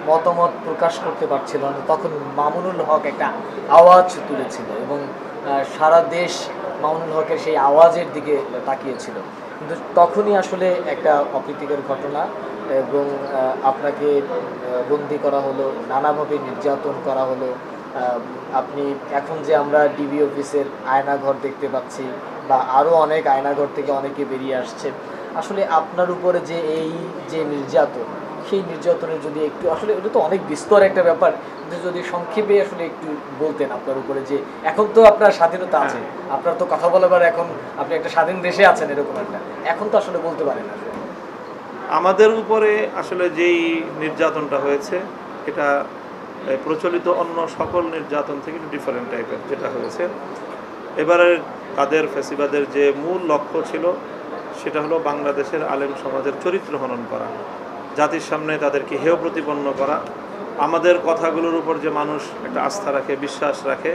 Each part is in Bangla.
মতামত প্রকাশ করতে পারছিল না, তখন মামুনুল হক একটা আওয়াজ তুলেছিল এবং সারা দেশ মামুনুল হকের সেই আওয়াজের দিকে তাকিয়েছিল। কিন্তু তখনই আসলে একটা অপ্রীতিকর ঘটনা এবং আপনাকে বন্দি করা হলো, নানাভাবে নির্যাতন করা হলো। আপনি এখন যে আমরা ডিবি অফিসের আয়নাঘর দেখতে পাচ্ছি বা আরও অনেক আয়নাঘর থেকে অনেকে বেরিয়ে আসছে, আসলে আপনার উপরে যে এই যে নির্যাতন, সেই নির্যাতনের যদি একটু, আসলে এটা তো অনেক বিস্তর একটা ব্যাপার, কিন্তু যদি সংক্ষেপে আসলে একটু বলতেন আপনার উপরে যে, এখন তো আপনার স্বাধীনতা আছে, আপনার তো কথা বলাবার, এখন আপনি একটা স্বাধীন দেশে আছেন এরকম একটা, এখন তো আসলে বলতে পারেন না। আমাদের উপরে আসলে যেই নির্যাতনটা হয়েছে এটা প্রচলিত অন্য সকল নির্যাতন থেকে একটু ডিফারেন্ট টাইপের যেটা হয়েছে। এবারে তাদের ফ্যাসিবাদের যে মূল লক্ষ্য ছিল সেটা হলো বাংলাদেশের আলেম সমাজের চরিত্র হনন করা, জাতির সামনে তাদেরকে হেয় প্রতিপন্ন করা, আমাদের কথাগুলোর উপর যে মানুষ একটা আস্থা রাখে, বিশ্বাস রাখে,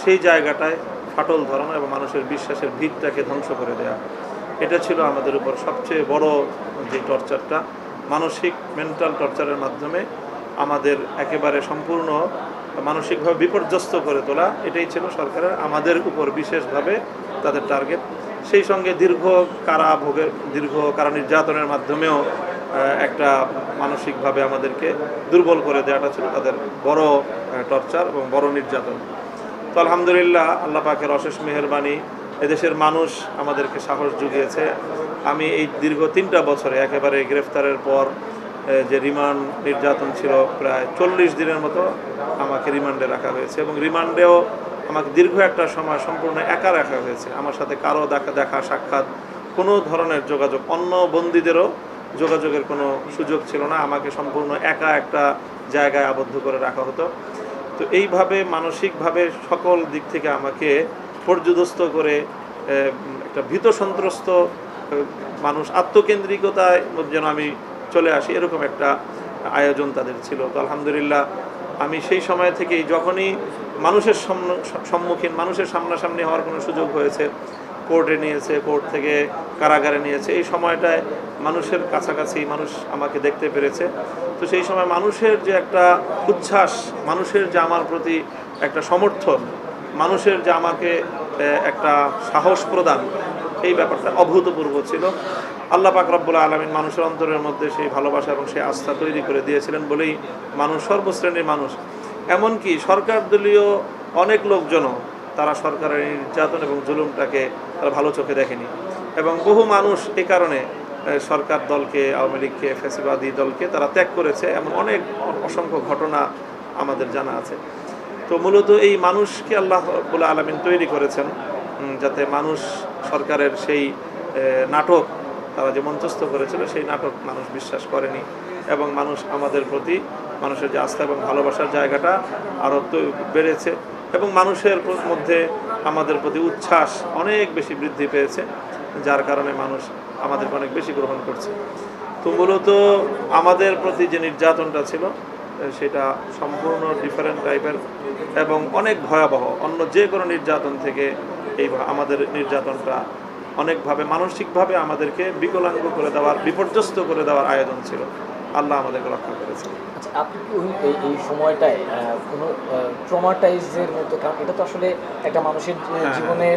সেই জায়গাটায় ফাটল ধরানো এবং মানুষের বিশ্বাসের ভিতটাকে ধ্বংস করে দেওয়া। এটা ছিল আমাদের উপর সবচেয়ে বড় যে টর্চারটা, মানসিক মেন্টাল টর্চারের মাধ্যমে আমাদের একেবারে সম্পূর্ণ মানসিকভাবে বিপর্যস্ত করে তোলা, এটাই ছিল সরকারের আমাদের উপর বিশেষভাবে তাদের টার্গেট। সেই সঙ্গে দীর্ঘ কারা নির্যাতনের মাধ্যমেও একটা মানসিকভাবে আমাদেরকে দুর্বল করে দেওয়াটা ছিল তাদের বড় টর্চার এবং বড় নির্যাতন। তো আলহামদুলিল্লাহ, আল্লাহ পাকের অশেষ মেহেরবানি, এদেশের মানুষ আমাদেরকে সাহস জুগিয়েছে। আমি এই দীর্ঘ 3টা বছরে একেবারে গ্রেফতারের পর যে রিমান্ড নির্যাতন ছিল, প্রায় 40 দিনের মতো আমাকে রিমান্ডে রাখা হয়েছে এবং রিমান্ডেও আমাকে দীর্ঘ একটা সময় সম্পূর্ণ একা রাখা হয়েছে। আমার সাথে কারো দেখা সাক্ষাৎ, কোনো ধরনের যোগাযোগ, অন্য বন্দীদেরও যোগাযোগের কোনো সুযোগ ছিল না। আমাকে সম্পূর্ণ একা একটা জায়গায় আবদ্ধ করে রাখা হতো। তো এইভাবে মানসিকভাবে সকল দিক থেকে আমাকে পর্যুদস্ত করে একটা ভীত সন্ত্রস্ত মানুষ, আত্মকেন্দ্রিকতায় যেন আমি চলে আসি, এরকম একটা আয়োজন তাদের ছিল। তো আলহামদুলিল্লাহ, আমি সেই সময় থেকেই যখনই মানুষের সম্মুখীন, মানুষের সামনাসামনি হওয়ার কোনো সুযোগ হয়েছে, কোর্টে নিয়েছে, কোর্ট থেকে কারাগারে নিয়েছে, এই সময়টায় মানুষের কাছাকাছি মানুষ আমাকে দেখতে পেরেছে। তো সেই সময় মানুষের যে একটা উচ্ছ্বাস, মানুষের যে আমার প্রতি একটা সমর্থন, মানুষের যে আমাকে একটা সাহস প্রদান, এই ব্যাপারটা অভূতপূর্ব ছিল। আল্লাহ পাক রব্বুল আলামিন মানুষের অন্তরের মধ্যে সেই ভালোবাসা এবং সেই আস্থা তৈরি করে দিয়েছিলেন বলেই মানুষ, সর্বশ্রেণীর মানুষ, এমনকি সরকার দলীয় অনেক লোকজনও তারা সরকারের নির্যাতন এবং জুলুমটাকে তারা ভালো চোখে দেখেনি এবং বহু মানুষ এ কারণে সরকার দলকে, আওয়ামী লীগকে, ফ্যাসিবাদী দলকে তারা ত্যাগ করেছে, এমন অনেক অসংখ্য ঘটনা আমাদের জানা আছে। তো মূলত এই মানুষকে আল্লাহ রাব্বুল আলামিন তৈরি করেছেন যাতে মানুষ সরকারের সেই নাটক তারা যে মঞ্চস্থ করেছিল, সেই নাটক মানুষ বিশ্বাস করেনি এবং মানুষ আমাদের প্রতি, মানুষের যে আস্থা এবং ভালোবাসার জায়গাটা আরও বেড়েছে এবং মানুষের মধ্যে আমাদের প্রতি উচ্ছ্বাস অনেক বেশি বৃদ্ধি পেয়েছে, যার কারণে মানুষ আমাদেরকে অনেক বেশি গ্রহণ করছে। তো মূলত আমাদের প্রতি যে নির্যাতনটা ছিল সেটা সম্পূর্ণ ডিফারেন্ট টাইপের এবং অনেক ভয়াবহ। অন্য যে কোনো নির্যাতন থেকে এই আমাদের নির্যাতনটা অনেকভাবে মানসিকভাবে আমাদেরকে বিকলাঙ্গ করে দেওয়ার, বিপর্যস্ত করে দেওয়ার আয়োজন ছিল। আল্লাহ আমাদেরকে রক্ষা করেছে। আচ্ছা, আপনি কি এই সময়টায় কোনো ট্রমাটাইজের মতো, কারণ এটা তো আসলে একটা মানুষের জীবনে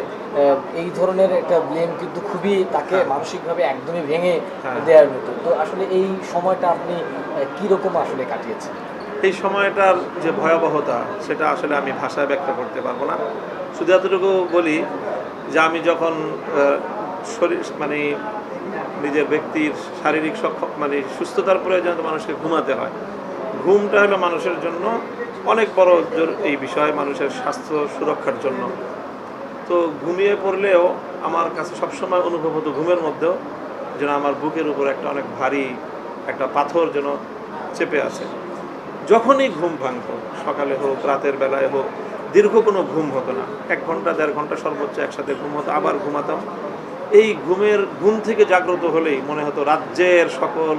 এই ধরনের একটা ব্লেম কিন্তু খুবই তাকে মানসিকভাবে একদমই ভেঙে দেওয়ার মতো, তো আসলে এই সময়টা আপনি কীরকম আসলে কাটিয়েছেন? এই সময়টার যে ভয়াবহতা সেটা আসলে আমি ভাষায় ব্যক্ত করতে পারবো না। শুধু এতটুকু বলি যে আমি যখন নিজের ব্যক্তির শারীরিক সুস্থতার প্রয়োজন মানুষকে ঘুমাতে হয়, ঘুমটা হলো মানুষের জন্য অনেক বড় এই বিষয়, মানুষের স্বাস্থ্য সুরক্ষার জন্য। তো ঘুমিয়ে পড়লেও আমার কাছে সবসময় অনুভব হতো ঘুমের মধ্যেও যেন আমার বুকের উপর একটা অনেক ভারী একটা পাথর যেন চেপে আছে। যখনই ঘুম ভাঙতো, সকালে হোক, রাতের বেলায় হোক, দীর্ঘ কোনো ঘুম হতো না, 1 ঘন্টা 1.5 ঘন্টা সর্বোচ্চ একসাথে ঘুম হতো, আবার ঘুমাতাম। এই ঘুম থেকে জাগ্রত হলেই মনে হতো রাজ্যের সকল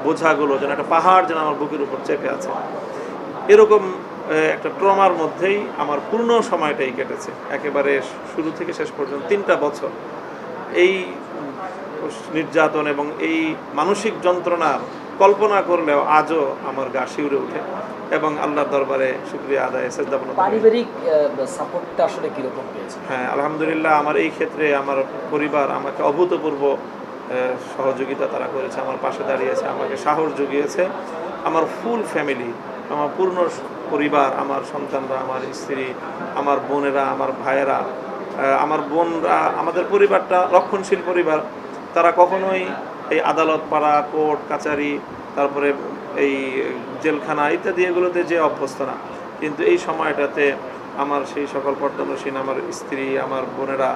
বোঝাগুলো যেন একটা পাহাড় যেন আমার বুকের উপর চেপে আছে। এরকম একটা ট্রমার মধ্যেই আমার পূর্ণ সময়টাই কেটেছে, একেবারে শুরু থেকে শেষ পর্যন্ত 3টা বছর এই নির্যাতন এবং এই মানসিক যন্ত্রণার কল্পনা করলেও আজও আমার গা শিউরে ওঠে এবং আল্লাহর দরবারে শুকরিয়া আদায় সেজদা বন্ধ করি। পারিবারিক সাপোর্টটা আসলে কিরকম পেয়েছে? হ্যাঁ, আলহামদুলিল্লাহ আমার এই ক্ষেত্রে আমার পরিবার আমাকে অভূতপূর্ব সহযোগিতা তারা করেছে, আমার পাশে দাঁড়িয়েছে, আমাকে সাহস জুগিয়েছে। আমার ফুল ফ্যামিলি, আমার পূর্ণ পরিবার, আমার সন্তানরা, আমার স্ত্রী, আমার বোনেরা, আমার ভাইয়েরা, আমার বোনরা, আমাদের পরিবারটা রক্ষণশীল পরিবার। তারা কখনোই এই আদালত পাড়া, কোর্ট কাচারি, তারপরে এই জেলখানা ইত্যাদি এগুলোতে যে অভ্যস্ত না, কিন্তু এই সময়টাতে আমার সেই সকল পর্দানসীন আমার স্ত্রী, আমার বোনেরা,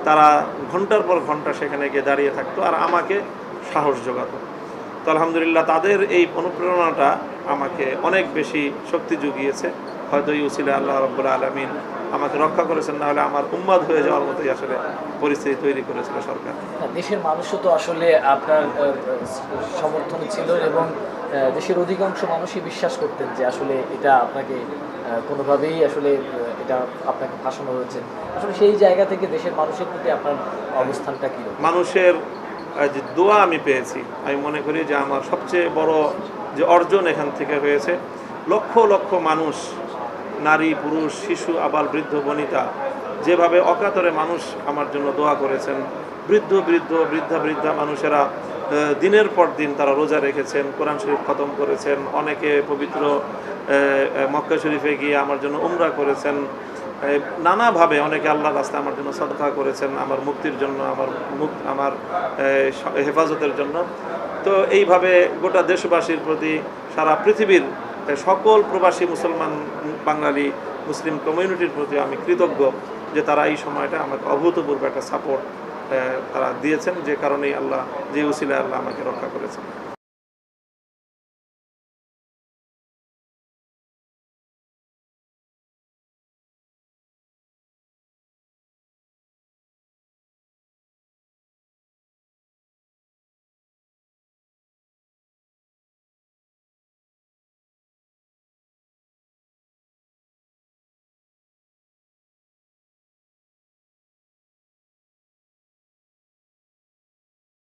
তারা ঘন্টার পর ঘন্টা সেখানে গিয়ে দাঁড়িয়ে থাকতো আর আমাকে সাহস জোগাতো। তো আলহামদুলিল্লাহ তাদের এই অনুপ্রেরণাটা আমাকে অনেক বেশি শক্তি জুগিয়েছে। হয়তো এই উসিলা আল্লাহ রাব্বুল আলামিন আমাকে রক্ষা করেছেন, না হলে আমার উম্মাদ হয়ে যাওয়ার মতোই আসলে পরিস্থিতি তৈরি করেছিল সরকার। দেশের মানুষও তো আসলে আপনার সমর্থনে ছিল এবং দেশের অধিকাংশ মানুষই বিশ্বাস করতেন যে আসলে এটা আপনাকে কোনোভাবেই আসলে এটা আপনাকে ফাঁসানো হয়েছে। আসলে সেই জায়গা থেকে দেশের মানুষের প্রতি আপনার অবস্থানটা কী? মানুষের যে দোয়া আমি পেয়েছি, আমি মনে করি যে আমার সবচেয়ে বড় যে অর্জন এখান থেকে হয়েছে। লক্ষ লক্ষ মানুষ, নারী পুরুষ শিশু আবাল বৃদ্ধ বনিতা, যেভাবে অকাতরে মানুষ আমার জন্য দোয়া করেছেন। বৃদ্ধা মানুষেরা দিনের পর দিন তারা রোজা রেখেছেন, কোরআন শরীফ খতম করেছেন, অনেকে পবিত্র মক্কা শরীফে গিয়ে আমার জন্য উমরা করেছেন, নানাভাবে অনেকে আল্লাহর রাস্তায় আমার জন্য সদকা করেছেন, আমার মুক্তির জন্য, আমার হেফাজতের জন্য। তো এইভাবে গোটা দেশবাসীর প্রতি, সারা পৃথিবীর সকল প্রবাসী মুসলমান বাঙালি মুসলিম কমিউনিটির প্রতি আমি কৃতজ্ঞ যে তারা এই সময়টা আমাকে অভূতপূর্ব একটা সাপোর্ট তারা দিয়েছেন, যে কারণেই আল্লাহ, যে উসিলায় আল্লাহ আমাকে রক্ষা করেছেন।